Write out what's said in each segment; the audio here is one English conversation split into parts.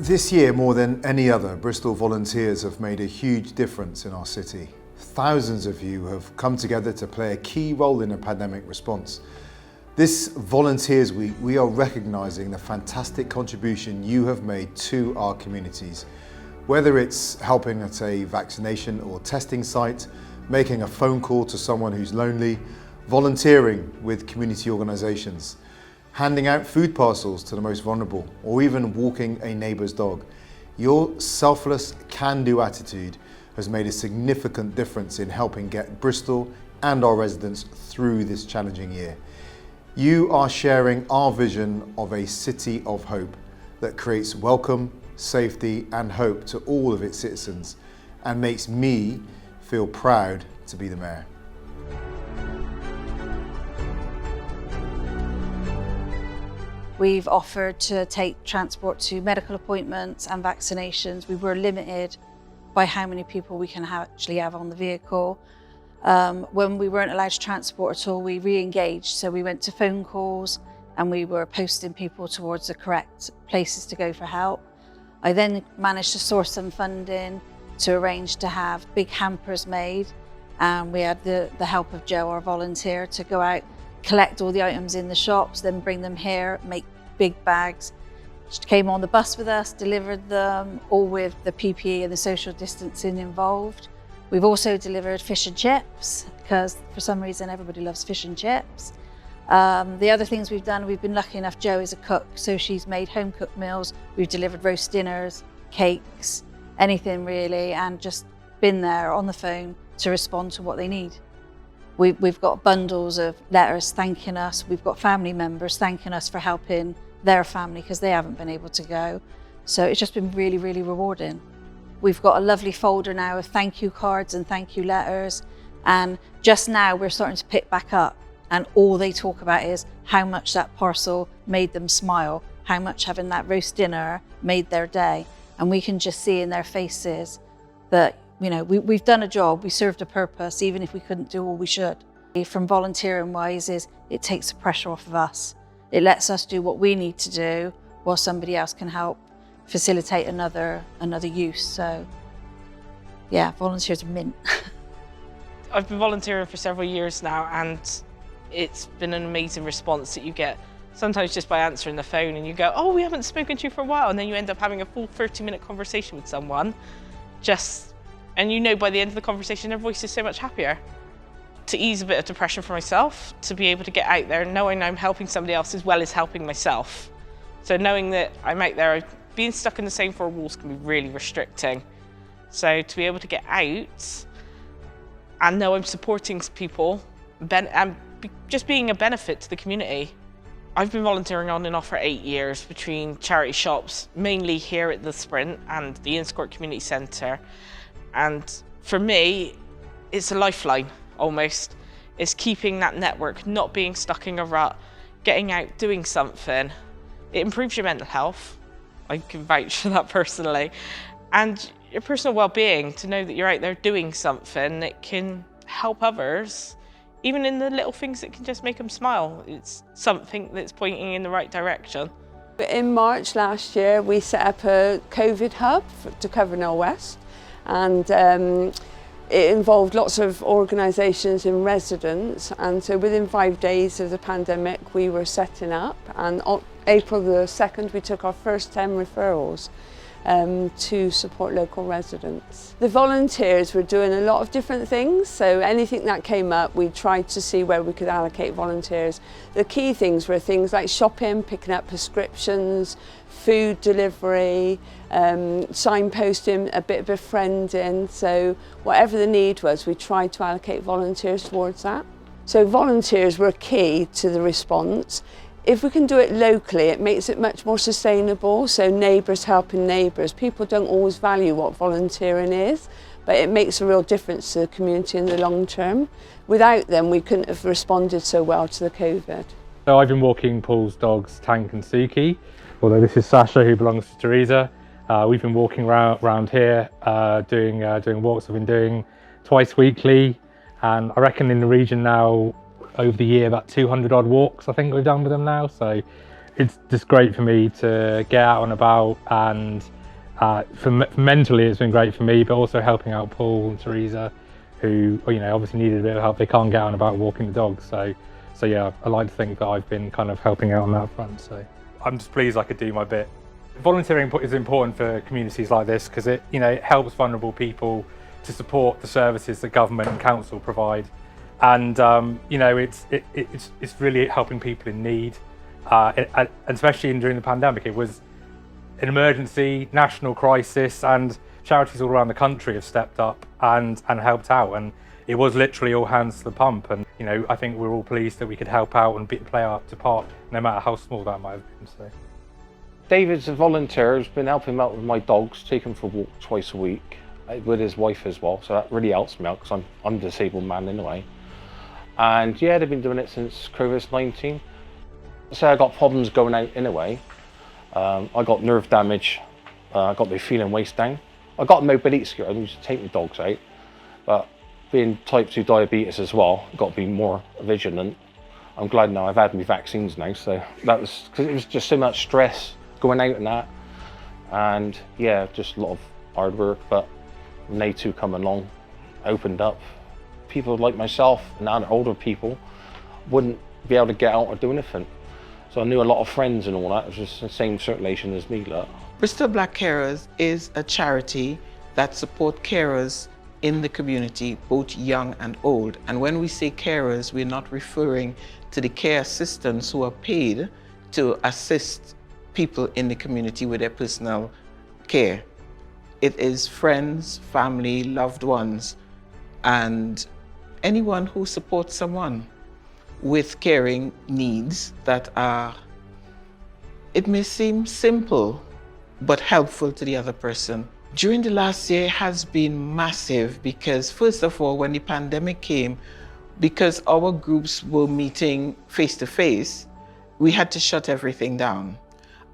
This year, more than any other, Bristol volunteers have made a huge difference in our city. Thousands of you have come together to play a key role in the pandemic response. This Volunteers Week, we are recognising the fantastic contribution you have made to our communities. Whether it's helping at a vaccination or testing site, making a phone call to someone who's lonely, volunteering with community organisations, handing out food parcels to the most vulnerable, or even walking a neighbour's dog. Your selfless, can-do attitude has made a significant difference in helping get Bristol and our residents through this challenging year. You are sharing our vision of a city of hope that creates welcome, safety and hope to all of its citizens, and makes me feel proud to be the Mayor. We've offered to take transport to medical appointments and vaccinations. We were limited by how many people we can actually have on the vehicle. When we weren't allowed to transport at all, we re-engaged. So we went to phone calls and we were posting people towards the correct places to go for help. I then managed to source some funding to arrange to have big hampers made. And we had the help of Joe, our volunteer, to go out, collect all the items in the shops, then bring them here, make big bags. She came on the bus with us, delivered them, all with the PPE and the social distancing involved. We've also delivered fish and chips, because for some reason everybody loves fish and chips. The other things we've done, we've been lucky enough, Jo is a cook, so she's made home cooked meals. We've delivered roast dinners, cakes, anything really, and just been there on the phone to respond to what they need. We've got bundles of letters thanking us. We've got family members thanking us for helping their family because they haven't been able to go. So it's just been really, really rewarding. We've got a lovely folder now of thank you cards and thank you letters. And just now we're starting to pick back up, and all they talk about is how much that parcel made them smile, how much having that roast dinner made their day. And we can just see in their faces that, you know, we've done a job, we served a purpose, even if we couldn't do all we should. From volunteering wise, is it takes the pressure off of us. It lets us do what we need to do while somebody else can help facilitate another use. So yeah, volunteers are mint. I've been volunteering for several years now, and it's been an amazing response that you get. Sometimes just by answering the phone and you go, oh, we haven't spoken to you for a while, and then you end up having a full 30-minute conversation with someone. And you know by the end of the conversation their voice is so much happier. To ease a bit of depression for myself, to be able to get out there knowing I'm helping somebody else as well as helping myself. So knowing that I'm out there, being stuck in the same four walls can be really restricting. So to be able to get out and know I'm supporting people and just being a benefit to the community. I've been volunteering on and off for 8 years between charity shops, mainly here at the Sprint and the Innscourt Community Centre. And for me, it's a lifeline, almost. It's keeping that network, not being stuck in a rut, getting out, doing something. It improves your mental health. I can vouch for that personally. And your personal well-being, to know that you're out there doing something that can help others, even in the little things that can just make them smile. It's something that's pointing in the right direction. In March last year, we set up a COVID hub to cover Knoll West. And it involved lots of organisations and residents, and so within 5 days of the pandemic we were setting up, and on April the 2nd we took our first 10 referrals to support local residents. The volunteers were doing a lot of different things, so anything that came up we tried to see where we could allocate volunteers. The key things were things like shopping, picking up prescriptions, food delivery, signposting, a bit of befriending. So whatever the need was, we tried to allocate volunteers towards that. So volunteers were key to the response. If we can do it locally, it makes it much more sustainable. So neighbours helping neighbours. People don't always value what volunteering is, but it makes a real difference to the community in the long term. Without them, we couldn't have responded so well to the COVID. So I've been walking Paul's dogs, Tank and Suki, although this is Sasha, who belongs to Teresa. We've been walking around here, doing walks. I've been doing twice weekly, and I reckon in the region now, over the year, about 200 odd walks I think we've done with them now. So it's just great for me to get out and about, and mentally it's been great for me, but also helping out Paul and Teresa, who obviously needed a bit of help. They can't get out and about walking the dogs, so yeah, I like to think that I've been kind of helping out on that front. So I'm just pleased I could do my bit. Volunteering is important for communities like this because it helps vulnerable people to support the services that government and council provide, and it's really helping people in need, and especially during the pandemic. It was an emergency, national crisis, and charities all around the country have stepped up and helped out, and it was literally all hands to the pump. And I think we're all pleased that we could help out and play our part, no matter how small that might have been. So David's a volunteer who's been helping me out with my dogs, take him for a walk twice a week with his wife as well, so that really helps me out because I'm a disabled man anyway. And yeah, they've been doing it since COVID-19. So I got problems going out anyway. I got nerve damage, I got my feeling waist down. I got a mobility scooter, I used to take my dogs out, but being type 2 diabetes as well, I've got to be more vigilant. I'm glad now I've had my vaccines now, so that was, because it was just so much stress going out and that. And yeah, just a lot of hard work, but when they two come along, opened up, people like myself and other older people wouldn't be able to get out or do anything. So I knew a lot of friends and all that. It was just the same circulation as me. Look. Bristol Black Carers is a charity that supports carers in the community, both young and old. And when we say carers, we're not referring to the care assistants who are paid to assist people in the community with their personal care. It is friends, family, loved ones, and anyone who supports someone with caring needs that are, it may seem simple, but helpful to the other person. During the last year has been massive because, first of all, when the pandemic came, because our groups were meeting face-to-face, we had to shut everything down.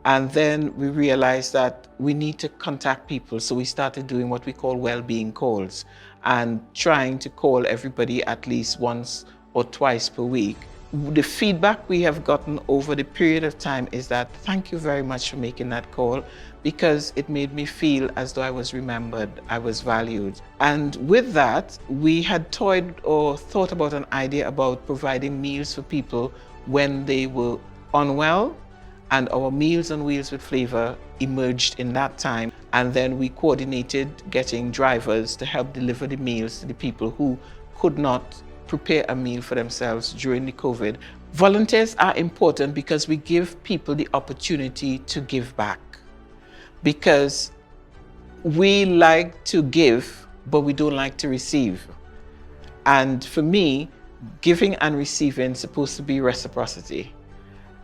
And then we realized that we need to contact people. So we started doing what we call well-being calls and trying to call everybody at least once or twice per week. The feedback we have gotten over the period of time is that thank you very much for making that call, because it made me feel as though I was remembered, I was valued. And with that, we had toyed or thought about an idea about providing meals for people when they were unwell, and our Meals on Wheels with Flavor emerged in that time. And then we coordinated getting drivers to help deliver the meals to the people who could not prepare a meal for themselves during the COVID. Volunteers are important because we give people the opportunity to give back. Because we like to give, but we don't like to receive. And for me, giving and receiving is supposed to be reciprocity.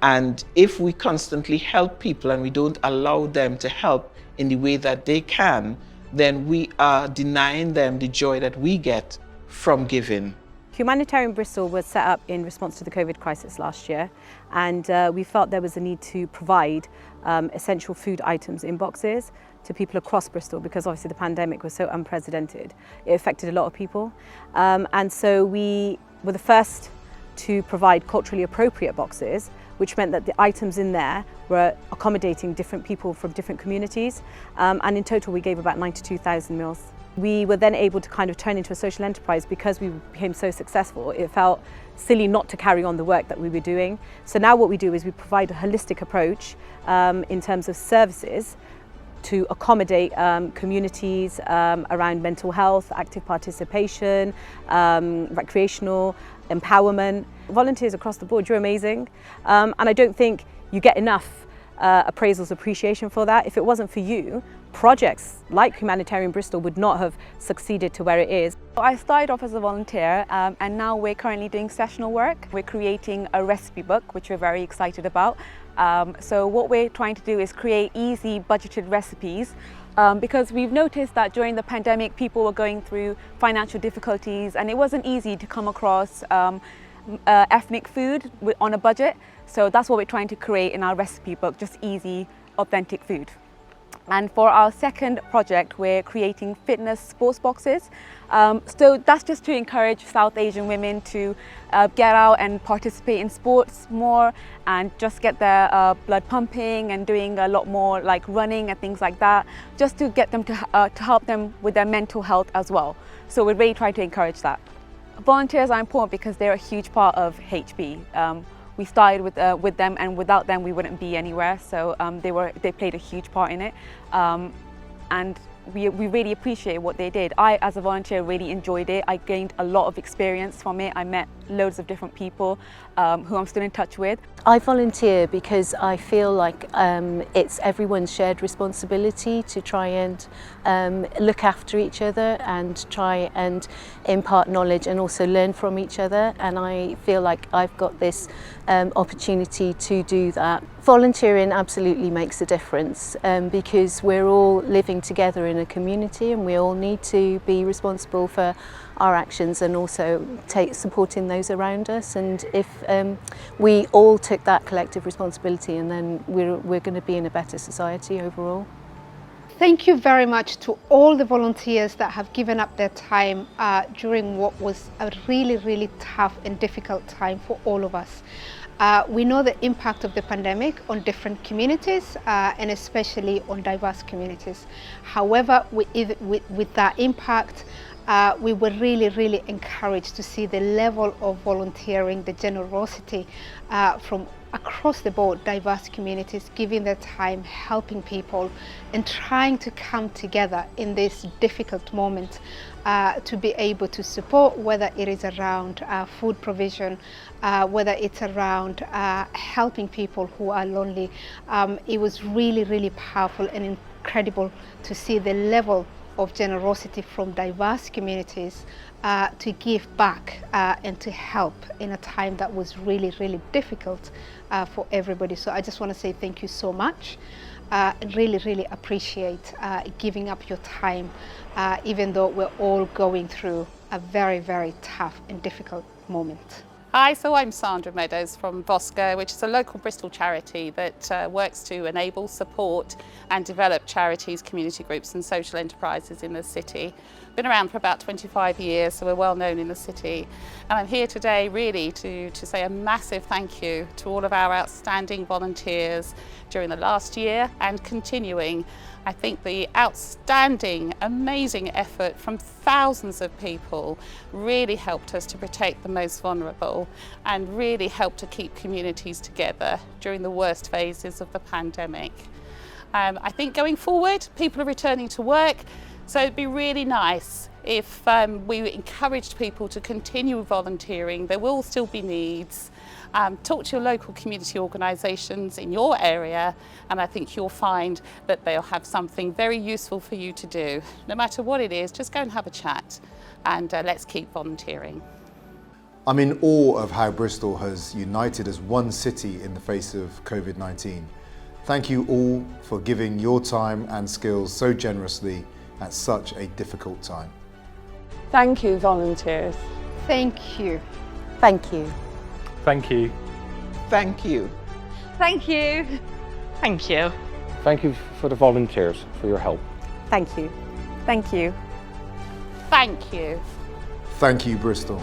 And if we constantly help people and we don't allow them to help in the way that they can, then we are denying them the joy that we get from giving. Humanitarian Bristol was set up in response to the COVID crisis last year, and we felt there was a need to provide essential food items in boxes to people across Bristol, because obviously the pandemic was so unprecedented. It affected a lot of people. And so we were the first to provide culturally appropriate boxes, which meant that the items in there were accommodating different people from different communities. And in total, we gave about 92,000 meals. We were then able to kind of turn into a social enterprise because we became so successful. It felt silly not to carry on the work that we were doing. So now what we do is we provide a holistic approach in terms of services to accommodate communities around mental health, active participation, recreational empowerment. Volunteers across the board, you're amazing. And I don't think you get enough appraisals, appreciation for that. If it wasn't for you, projects like Humanitarian Bristol would not have succeeded to where it is. I started off as a volunteer and now we're currently doing sessional work. We're creating a recipe book, which we're very excited about. So what we're trying to do is create easy budgeted recipes because we've noticed that during the pandemic people were going through financial difficulties and it wasn't easy to come across ethnic food on a budget. So that's what we're trying to create in our recipe book, just easy, authentic food. And for our second project, we're creating fitness sports boxes. So that's just to encourage South Asian women to get out and participate in sports more and just get their blood pumping and doing a lot more like running and things like that, just to get them to help them with their mental health as well. So we're really trying to encourage that. Volunteers are important because they're a huge part of HB. We started with them, and without them we wouldn't be anywhere. So they played a huge part in it, and we really appreciate what they did. I, as a volunteer, really enjoyed it. I gained a lot of experience from it. I met loads of different people who I'm still in touch with. I volunteer because I feel like it's everyone's shared responsibility to try and look after each other and try and impart knowledge and also learn from each other, and I feel like I've got this opportunity to do that. Volunteering absolutely makes a difference because we're all living together in a community and we all need to be responsible for our actions and also supporting those around us, and if we all took that collective responsibility, and then we're going to be in a better society overall. Thank you very much to all the volunteers that have given up their time during what was a really, really tough and difficult time for all of us. We know the impact of the pandemic on different communities and especially on diverse communities. However, with that impact, we were really, really encouraged to see the level of volunteering, the generosity from across the board, diverse communities giving their time, helping people and trying to come together in this difficult moment to be able to support, whether it is around food provision, whether it's around helping people who are lonely. It was really, really powerful and incredible to see the level of generosity from diverse communities to give back and to help in a time that was really, really difficult for everybody. So I just want to say thank you so much. Really, really appreciate giving up your time, even though we're all going through a very, very tough and difficult moment. Hi, so I'm Sandra Meadows from VOSCA, which is a local Bristol charity that works to enable, support and develop charities, community groups and social enterprises in the city. Been around for about 25 years, so we're well known in the city. And I'm here today really to say a massive thank you to all of our outstanding volunteers during the last year and continuing. I think the outstanding, amazing effort from thousands of people really helped us to protect the most vulnerable and really helped to keep communities together during the worst phases of the pandemic. I think going forward, people are returning to work, so it'd be really nice if we encouraged people to continue volunteering. There will still be needs. Talk to your local community organisations in your area, and I think you'll find that they'll have something very useful for you to do. No matter what it is, just go and have a chat, and let's keep volunteering. I'm in awe of how Bristol has united as one city in the face of COVID-19. Thank you all for giving your time and skills so generously at such a difficult time. Thank you, volunteers. Thank you. Thank you. Thank you. Thank you. Thank you. Thank you. Thank you for the volunteers for your help. Thank you. Thank you. Thank you. Thank you, Bristol.